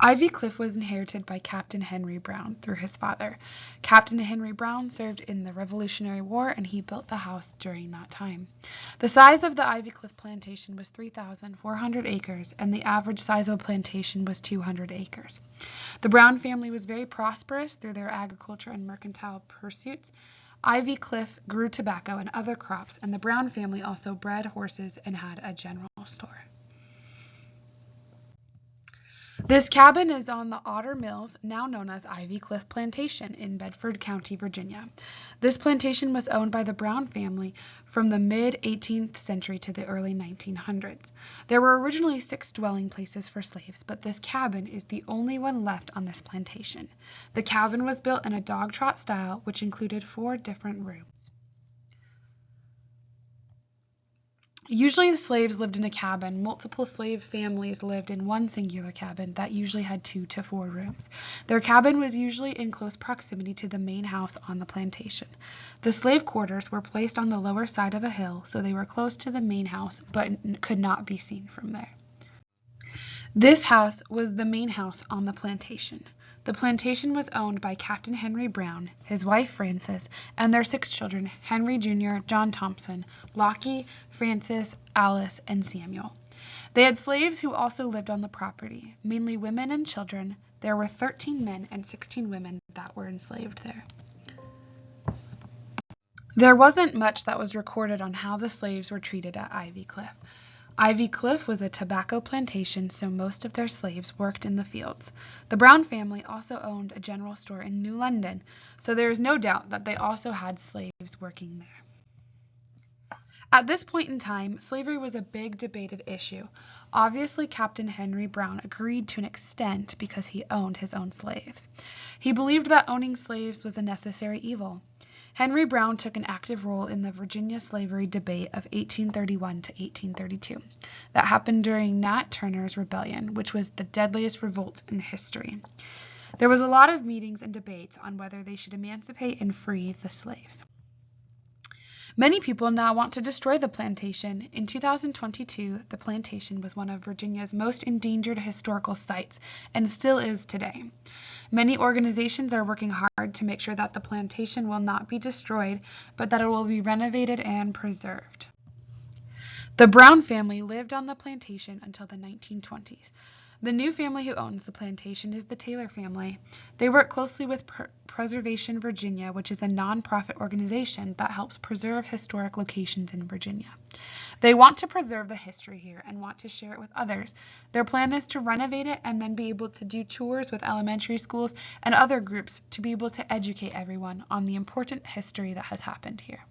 Ivy Cliff was inherited by Captain Henry Brown through his father. Captain Henry Brown served in the Revolutionary War, and he built the house during that time. The size of the Ivy Cliff plantation was 3,400 acres, and the average size of a plantation was 200 acres. The Brown family was very prosperous through their agriculture and mercantile pursuits. Ivy Cliff grew tobacco and other crops, and the Brown family also bred horses and had a general store. This cabin is on the Otter Mills, now known as Ivy Cliff Plantation in Bedford County, Virginia. This plantation was owned by the Brown family from the mid-18th century to the early 1900s. There were originally 6 dwelling places for slaves, but this cabin is the only one left on this plantation. The cabin was built in a dog trot style, which included 4 different rooms. Usually the slaves lived in a cabin. Multiple slave families lived in one singular cabin that usually had 2 to 4 rooms. Their cabin was usually in close proximity to the main house on the plantation. The slave quarters were placed on the lower side of a hill, so they were close to the main house but could not be seen from there. This house was the main house on the plantation. The plantation was owned by Captain Henry Brown, his wife Frances, and their 6 children, Henry Jr., John Thompson, Lockie, Francis, Alice, and Samuel. They had slaves who also lived on the property, mainly women and children. There were 13 men and 16 women that were enslaved there. There wasn't much that was recorded on how the slaves were treated at Ivy Cliff. Ivy Cliff was a tobacco plantation, so most of their slaves worked in the fields. The Brown family also owned a general store in New London, so there is no doubt that they also had slaves working there. At this point in time, slavery was a big debated issue. Obviously, Captain Henry Brown agreed to an extent because he owned his own slaves. He believed that owning slaves was a necessary evil. Henry Brown took an active role in the Virginia slavery debate of 1831 to 1832 that happened during Nat Turner's Rebellion, which was the deadliest revolt in history. There was a lot of meetings and debates on whether they should emancipate and free the slaves. Many people now want to destroy the plantation. In 2022, the plantation was one of Virginia's most endangered historical sites and still is today. Many organizations are working hard to make sure that the plantation will not be destroyed, but that it will be renovated and preserved. The Brown family lived on the plantation until the 1920s. The new family who owns the plantation is the Taylor family. They work closely with Preservation Virginia, which is a nonprofit organization that helps preserve historic locations in Virginia. They want to preserve the history here and want to share it with others. Their plan is to renovate it and then be able to do tours with elementary schools and other groups to be able to educate everyone on the important history that has happened here.